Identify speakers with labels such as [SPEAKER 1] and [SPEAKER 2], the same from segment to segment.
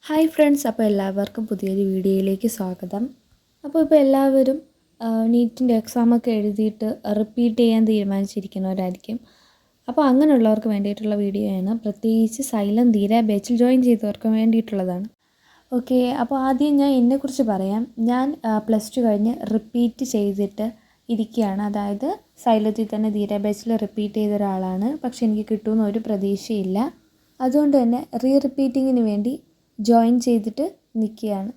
[SPEAKER 1] Hi friends, അപ്പോൾ എല്ലാവർക്കും പുതിയൊരു വീഡിയോയിലേക്ക് സ്വാഗതം. അപ്പോൾ എല്ലാവരും നീറ്റിൻ്റെ എക്സാമൊക്കെ എഴുതിയിട്ട് റിപ്പീറ്റ് ചെയ്യാൻ തീരുമാനിച്ചിരിക്കുന്നവരായിരിക്കും. അപ്പോൾ അങ്ങനെയുള്ളവർക്ക് വേണ്ടിയിട്ടുള്ള വീഡിയോയാണ്, പ്രത്യേകിച്ച് സൈലം ധീര ബാച്ചിൽ ജോയിൻ ചെയ്തവർക്ക് വേണ്ടിയിട്ടുള്ളതാണ്. ഓക്കെ, അപ്പോൾ ആദ്യം ഞാൻ എന്നെക്കുറിച്ച് പറയാം. ഞാൻ +2 കഴിഞ്ഞ് റിപ്പീറ്റ് ചെയ്തിട്ട് ഇരിക്കുകയാണ്. അതായത് സൈലത്തിൽ തന്നെ ധീര ബാച്ചിൽ റിപ്പീറ്റ് ചെയ്ത ഒരാളാണ്. പക്ഷെ എനിക്ക് കിട്ടുമെന്ന് ഒരു പ്രതീക്ഷയില്ല. അതുകൊണ്ട് തന്നെ റിപ്പീറ്റിങ്ങിന് വേണ്ടി ജോയിൻ ചെയ്തിട്ട് നിൽക്കുകയാണ്.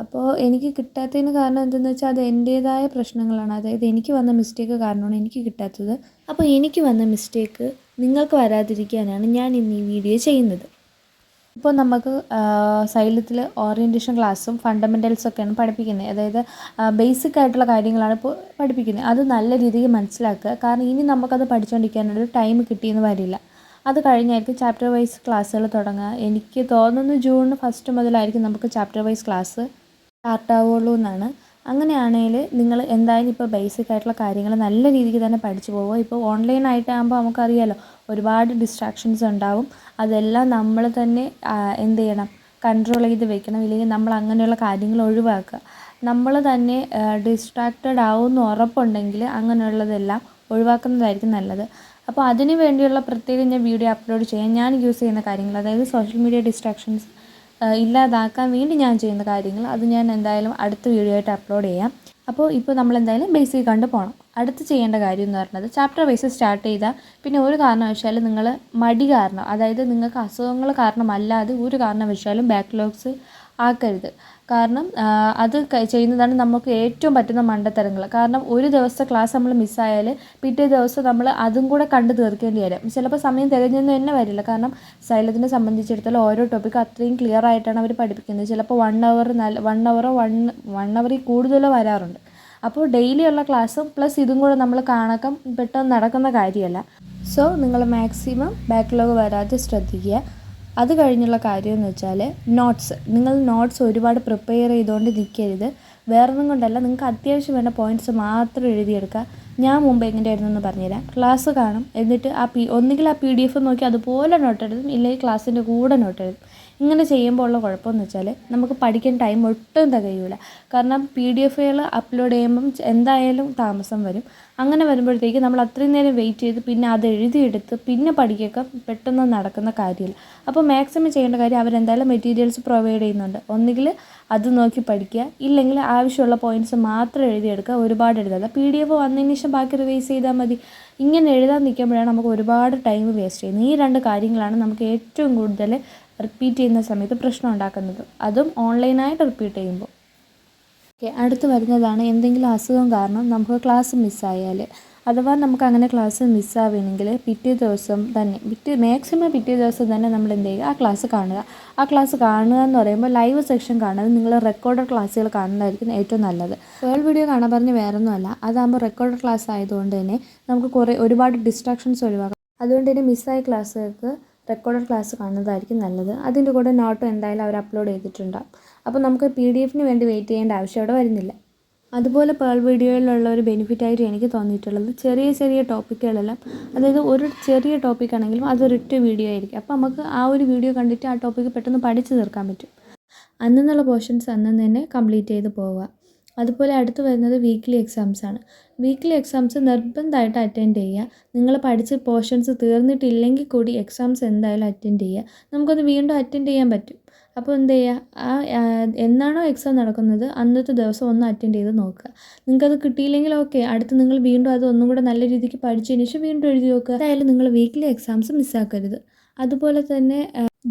[SPEAKER 1] അപ്പോൾ എനിക്ക് കിട്ടാത്തതിന് കാരണം എന്തെന്ന് വെച്ചാൽ അത് എൻ്റേതായ പ്രശ്നങ്ങളാണ്. അതായത് എനിക്ക് വന്ന മിസ്റ്റേക്ക് കാരണമാണ് എനിക്ക് കിട്ടാത്തത്. അപ്പോൾ എനിക്ക് വന്ന മിസ്റ്റേക്ക് നിങ്ങൾക്ക് വരാതിരിക്കാനാണ് ഞാൻ ഇന്ന് ഈ വീഡിയോ ചെയ്യുന്നത്. ഇപ്പോൾ നമുക്ക് സൈലത്തിൽ ഓറിയൻറ്റേഷൻ ക്ലാസ്സും ഫണ്ടമെൻ്റൽസൊക്കെയാണ് പഠിപ്പിക്കുന്നത്. അതായത് ബേസിക് ആയിട്ടുള്ള കാര്യങ്ങളാണ് ഇപ്പോൾ പഠിപ്പിക്കുന്നത്. അത് നല്ല രീതിയിൽ മനസ്സിലാക്കുക. കാരണം ഇനി നമുക്കത് പഠിച്ചുകൊണ്ടിരിക്കാനൊരു ടൈം കിട്ടിയെന്ന് വരില്ല. അത് കഴിഞ്ഞായിരിക്കും ചാപ്റ്റർ വൈസ് ക്ലാസ്സുകൾ തുടങ്ങുക. എനിക്ക് തോന്നുന്നു ജൂൺ 1 മുതലായിരിക്കും നമുക്ക് ചാപ്റ്റർ വൈസ് ക്ലാസ് സ്റ്റാർട്ടാവുള്ളൂ എന്നാണ്. അങ്ങനെയാണെങ്കിൽ നിങ്ങൾ എന്തായാലും ഇപ്പോൾ ബേസിക് ആയിട്ടുള്ള കാര്യങ്ങൾ നല്ല രീതിക്ക് തന്നെ പഠിച്ചു പോവുക. ഇപ്പോൾ ഓൺലൈനായിട്ടാകുമ്പോൾ നമുക്കറിയാമല്ലോ, ഒരുപാട് ഡിസ്ട്രാക്ഷൻസ് ഉണ്ടാവും. അതെല്ലാം നമ്മൾ തന്നെ എന്ത് ചെയ്യണം, കൺട്രോൾ ചെയ്ത് വെക്കണം. ഇല്ലെങ്കിൽ നമ്മൾ അങ്ങനെയുള്ള കാര്യങ്ങൾ ഒഴിവാക്കുക. നമ്മൾ തന്നെ ഡിസ്ട്രാക്റ്റഡ് ആവുമെന്ന് ഉറപ്പുണ്ടെങ്കിൽ അങ്ങനെയുള്ളതെല്ലാം ഒഴിവാക്കുന്നതായിരിക്കും നല്ലത്. അപ്പോൾ അതിന് വേണ്ടിയുള്ള പ്രത്യേകം ഞാൻ വീഡിയോ അപ്ലോഡ് ചെയ്യാം. ഞാൻ യൂസ് ചെയ്യുന്ന കാര്യങ്ങൾ, അതായത് സോഷ്യൽ മീഡിയ ഡിസ്ട്രാക്ഷൻസ് ഇല്ലാതാക്കാൻ വേണ്ടി ഞാൻ ചെയ്യുന്ന കാര്യങ്ങൾ, അത് ഞാൻ എന്തായാലും അടുത്ത വീഡിയോ ആയിട്ട് അപ്ലോഡ് ചെയ്യാം. അപ്പോൾ ഇപ്പോൾ നമ്മൾ എന്തായാലും ബേസിക് കണ്ട് പോകണം. അടുത്ത് ചെയ്യേണ്ട കാര്യം എന്ന് പറയുന്നത്, ചാപ്റ്റർ വൈസ് സ്റ്റാർട്ട് ചെയ്താൽ പിന്നെ ഒരു കാരണവശാലും നിങ്ങൾ മടി കാരണം, അതായത് നിങ്ങൾക്ക് അസുഖങ്ങൾ കാരണമല്ലാതെ ഒരു കാരണവശാലും ബാക്ക്ലോഗ്സ് ആക്കരുത്. കാരണം അത് ചെയ്യുന്നതാണ് നമുക്ക് ഏറ്റവും പറ്റുന്ന മണ്ടത്തരങ്ങൾ. കാരണം ഒരു ദിവസത്തെ ക്ലാസ് നമ്മൾ മിസ്സായാൽ പിറ്റേ ദിവസം നമ്മൾ അതും കൂടെ കണ്ടു തീർക്കേണ്ടി വരും. ചിലപ്പോൾ സമയം തികഞ്ഞൊന്നും തന്നെ വരില്ല. കാരണം സൈലത്തിനെ സംബന്ധിച്ചിടത്തോളം ഓരോ ടോപ്പിക്ക് അത്രയും ക്ലിയർ ആയിട്ടാണ് അവർ പഠിപ്പിക്കുന്നത്. ചിലപ്പോൾ 1 അവറോ 1 അവറിൽ കൂടുതലോ വരാറുണ്ട്. അപ്പോൾ ഡെയിലിയുള്ള ക്ലാസ്സും പ്ലസ് ഇതും കൂടെ നമ്മൾ കാണക്കം പെട്ടെന്ന് നടക്കുന്ന കാര്യമല്ല. സോ നിങ്ങൾ മാക്സിമം ബാക്ക്ലോഗ് വരാതെ ശ്രദ്ധിക്കുക. അത് കഴിഞ്ഞുള്ള കാര്യം എന്ന് വെച്ചാൽ നിങ്ങൾ നോട്ട്സ് ഒരുപാട് പ്രിപ്പയർ ചെയ്തുകൊണ്ട് നിൽക്കരുത്. വേറൊന്നും കൊണ്ടല്ല, നിങ്ങൾക്ക് അത്യാവശ്യം വേണ്ട പോയിൻറ്റ്സ് മാത്രം എഴുതിയെടുക്കുക. ഞാൻ മുമ്പ് എങ്ങനെയായിരുന്നു എന്ന് പറഞ്ഞുതരാം. ക്ലാസ് കാണും, എന്നിട്ട് ഒന്നുകിൽ ആ PDF നോക്കി അതുപോലെ നോട്ട് എഴുതും, ഇല്ലെങ്കിൽ ക്ലാസ്സിൻ്റെ കൂടെ നോട്ട് എഴുതും. ഇങ്ങനെ ചെയ്യുമ്പോൾ ഉള്ള കുഴപ്പമെന്ന് വെച്ചാൽ നമുക്ക് പഠിക്കാൻ ടൈം ഒട്ടും തികയില്ല. കാരണം PDF-കൾ അപ്ലോഡ് ചെയ്യുമ്പം എന്തായാലും താമസം വരും. അങ്ങനെ വരുമ്പോഴത്തേക്ക് നമ്മൾ അത്രയും നേരം വെയിറ്റ് ചെയ്ത് പിന്നെ അത് എഴുതിയെടുത്ത് പിന്നെ പഠിക്കൊക്കെ പെട്ടെന്ന് നടക്കുന്ന കാര്യമില്ല. അപ്പോൾ മാക്സിമം ചെയ്യേണ്ട കാര്യം, അവരെന്തായാലും മെറ്റീരിയൽസ് പ്രൊവൈഡ് ചെയ്യുന്നുണ്ട്. ഒന്നുകിൽ അത് നോക്കി പഠിക്കുക, ഇല്ലെങ്കിൽ ആവശ്യമുള്ള പോയിൻറ്റ്സ് മാത്രം എഴുതിയെടുക്കുക. ഒരുപാട് എഴുതാതെ PDF വന്നതിന് ശേഷം ബാക്കി റിവൈസ് ചെയ്താൽ മതി. ഇങ്ങനെ എഴുതാൻ നിൽക്കുമ്പോഴാണ് നമുക്ക് ഒരുപാട് ടൈം വേസ്റ്റ് ചെയ്യുന്നത്. ഈ 2 കാര്യങ്ങളാണ് നമുക്ക് ഏറ്റവും കൂടുതൽ റിപ്പീറ്റ് ചെയ്യുന്ന സമയത്ത് പ്രശ്നം ഉണ്ടാക്കുന്നത്, അതും ഓൺലൈനായിട്ട് റിപ്പീറ്റ് ചെയ്യുമ്പോൾ. ഓക്കെ, അടുത്ത് വരുന്നതാണ് എന്തെങ്കിലും അസുഖം കാരണം നമുക്ക് ക്ലാസ് മിസ്സായാൽ. അഥവാ നമുക്ക് അങ്ങനെ ക്ലാസ് മിസ്സാവുകയാണെങ്കിൽ പിറ്റേ ദിവസം തന്നെ നമ്മൾ എന്ത് ചെയ്യുക, ആ ക്ലാസ് കാണുക. ആ ക്ലാസ് കാണുക എന്ന് പറയുമ്പോൾ ലൈവ് സെക്ഷൻ കാണുന്നത് നിങ്ങൾ റെക്കോർഡഡ് ക്ലാസ്സുകൾ കാണുന്നതായിരിക്കും ഏറ്റവും നല്ലത്. വീഡിയോ കാണാൻ പറഞ്ഞ് വേറൊന്നുമല്ല, അതാകുമ്പോൾ റെക്കോർഡഡ് ക്ലാസ് ആയതുകൊണ്ട് തന്നെ നമുക്ക് ഒരുപാട് ഡിസ്ട്രാക്ഷൻസ് ഒഴിവാക്കാം. അതുകൊണ്ട് തന്നെ മിസ്സായ ക്ലാസ്സുകൾക്ക് റെക്കോർഡഡ് ക്ലാസ് കാണുന്നതായിരിക്കും നല്ലത്. അതിൻ്റെ കൂടെ നോട്ടും എന്തായാലും അവർ അപ്ലോഡ് ചെയ്തിട്ടുണ്ടാകും. അപ്പോൾ നമുക്ക് PDF-ന് വേണ്ടി വെയിറ്റ് ചെയ്യേണ്ട ആവശ്യം അവിടെ വരുന്നില്ല. അതുപോലെ വീഡിയോയിലുള്ള ഒരു ബെനിഫിറ്റായിട്ട് എനിക്ക് തോന്നിയിട്ടുള്ളത്, ചെറിയ ചെറിയ ടോപ്പിക്കുകളെല്ലാം, അതായത് ഒരു ചെറിയ ടോപ്പിക്കാണെങ്കിലും അതൊരൊറ്റ വീഡിയോ ആയിരിക്കും. അപ്പോൾ നമുക്ക് ആ ഒരു വീഡിയോ കണ്ടിട്ട് ആ ടോപ്പിക്ക് പെട്ടെന്ന് പഠിച്ചു തീർക്കാൻ പറ്റും. അന്നുള്ള പോർഷൻസ് അന്ന് തന്നെ കംപ്ലീറ്റ് ചെയ്ത് പോവുക. അതുപോലെ അടുത്ത് വരുന്നത് വീക്ക്ലി എക്സാംസാണ്. വീക്ക്ലി എക്സാംസ് നിർബന്ധമായിട്ട് അറ്റൻഡ് ചെയ്യുക. നിങ്ങൾ പഠിച്ച പോർഷൻസ് തീർന്നിട്ടില്ലെങ്കിൽ കൂടി എക്സാംസ് എന്തായാലും അറ്റൻഡ് ചെയ്യുക. നമുക്കത് വീണ്ടും അറ്റൻഡ് ചെയ്യാൻ പറ്റും. അപ്പോൾ എന്ത് ചെയ്യുക, എന്നാണോ എക്സാം നടക്കുന്നത് അന്നത്തെ ദിവസം ഒന്ന് അറ്റൻഡ് ചെയ്ത് നോക്കുക. നിങ്ങൾക്കത് കിട്ടിയില്ലെങ്കിൽ ഓക്കെ, അടുത്ത് നിങ്ങൾ വീണ്ടും അത് ഒന്നും കൂടെ നല്ല രീതിക്ക് പഠിച്ചതിന് ശേഷം വീണ്ടും എഴുതി നോക്കുക. എന്തായാലും നിങ്ങൾ വീക്ക്ലി എക്സാംസ് മിസ്സാക്കരുത്. അതുപോലെ തന്നെ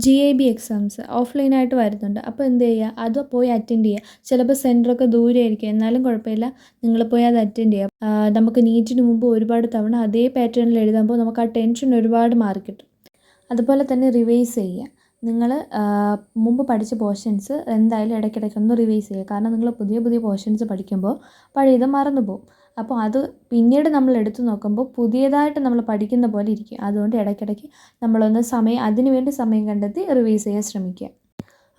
[SPEAKER 1] GAB എക്സാംസ് ഓഫ്ലൈനായിട്ട് വരുന്നുണ്ട്. അപ്പോൾ എന്ത് ചെയ്യുക, അത് പോയി അറ്റൻഡ് ചെയ്യുക. ചിലപ്പോൾ സെൻറ്ററൊക്കെ ദൂരെ ആയിരിക്കും, എന്നാലും കുഴപ്പമില്ല, നിങ്ങൾ പോയി അത് അറ്റൻഡ് ചെയ്യുക. നമുക്ക് നീറ്റിന് മുമ്പ് ഒരുപാട് തവണ അതേ പാറ്റേണിൽ എഴുതുമ്പോൾ നമുക്ക് ആ ടെൻഷൻ ഒരുപാട് മാറിക്കിട്ടും. അതുപോലെ തന്നെ റിവൈസ് ചെയ്യുക. നിങ്ങൾ മുമ്പ് പഠിച്ച പോർഷൻസ് എന്തായാലും ഇടയ്ക്കിടയ്ക്കൊന്ന് റിവൈസ് ചെയ്യുക. കാരണം നിങ്ങൾ പുതിയ പുതിയ പോർഷൻസ് പഠിക്കുമ്പോൾ പഴയത് മറന്നു പോകും. അപ്പോൾ അത് പിന്നീട് നമ്മൾ എടുത്തു നോക്കുമ്പോൾ പുതിയതായിട്ട് നമ്മൾ പഠിക്കുന്ന പോലെ ഇരിക്കും. അതുകൊണ്ട് ഇടയ്ക്കിടയ്ക്ക് നമ്മളൊന്ന് അതിന് വേണ്ടി സമയം കണ്ടെത്തി റിവൈസ് ചെയ്യാൻ ശ്രമിക്കുക.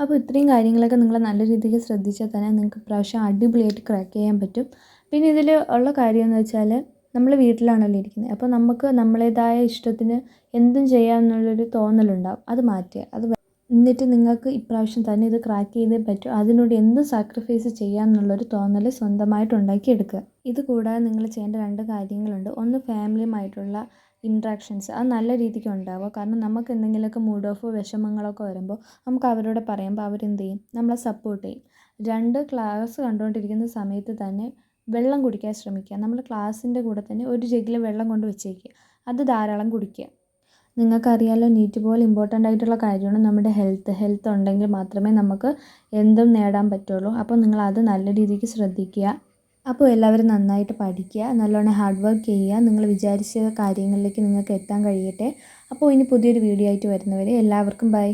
[SPEAKER 1] അപ്പോൾ ഇത്രയും കാര്യങ്ങളൊക്കെ നിങ്ങൾ നല്ല രീതിക്ക് ശ്രദ്ധിച്ചാൽ തന്നെ നിങ്ങൾക്ക് ഇപ്രാവശ്യം അടിപൊളിയായിട്ട് ക്രാക്ക് ചെയ്യാൻ പറ്റും. പിന്നെ ഇതിൽ ഉള്ള കാര്യം എന്ന് വെച്ചാൽ, നമ്മൾ വീട്ടിലാണല്ലോ ഇരിക്കുന്നത്. അപ്പോൾ നമുക്ക് നമ്മളേതായ ഇഷ്ടത്തിന് എന്തും ചെയ്യാമെന്നുള്ളൊരു തോന്നലുണ്ടാവും. അത് മാറ്റുക. അത് എന്നിട്ട് നിങ്ങൾക്ക് ഇപ്രാവശ്യം തന്നെ ഇത് ക്രാക്ക് ചെയ്തേ പറ്റും. അതിനോട് എന്ത് സാക്രിഫൈസ് ചെയ്യാമെന്നുള്ളൊരു തോന്നൽ സ്വന്തമായിട്ട് ഉണ്ടാക്കിയെടുക്കുക. ഇത് കൂടാതെ നിങ്ങൾ ചെയ്യേണ്ട 2 കാര്യങ്ങളുണ്ട്. ഒന്ന് ഫാമിലിയുമായിട്ടുള്ള ഇൻട്രാക്ഷൻസ് അത് നല്ല രീതിക്ക് ഉണ്ടാവുക. കാരണം നമുക്ക് എന്തെങ്കിലുമൊക്കെ മൂഡ് ഓഫോ വിഷമങ്ങളൊക്കെ വരുമ്പോൾ നമുക്ക് അവരോട് പറയുമ്പോൾ അവരെന്ത് ചെയ്യും, നമ്മളെ സപ്പോർട്ട് ചെയ്യും. 2, ക്ലാസ് കണ്ടുകൊണ്ടിരിക്കുന്ന സമയത്ത് തന്നെ വെള്ളം കുടിക്കാൻ ശ്രമിക്കുക. നമ്മൾ ക്ലാസ്സിൻ്റെ കൂടെ തന്നെ ഒരു ജഗ്ഗിൽ വെള്ളം കൊണ്ട് വെച്ചേക്കുക. അത് ധാരാളം കുടിക്കുക. നിങ്ങൾക്കറിയാലോ, നീറ്റ് പോലെ ഇമ്പോർട്ടൻ്റ് ആയിട്ടുള്ള കാര്യമാണ് നമ്മുടെ ഹെൽത്ത് ഉണ്ടെങ്കിൽ മാത്രമേ നമുക്ക് എന്തും നേടാൻ പറ്റുള്ളൂ. അപ്പോൾ നിങ്ങളത് നല്ല രീതിക്ക് ശ്രദ്ധിക്കുക. അപ്പോൾ എല്ലാവരും നന്നായിട്ട് പഠിക്കുക, നല്ലോണം ഹാർഡ് വർക്ക് ചെയ്യുക. നിങ്ങൾ വിചാരിച്ച കാര്യങ്ങളിലേക്ക് നിങ്ങൾക്ക് എത്താൻ കഴിയട്ടെ. അപ്പോൾ ഇനി പുതിയൊരു വീഡിയോ ആയിട്ട് വരുന്നവരെ എല്ലാവർക്കും ബൈ.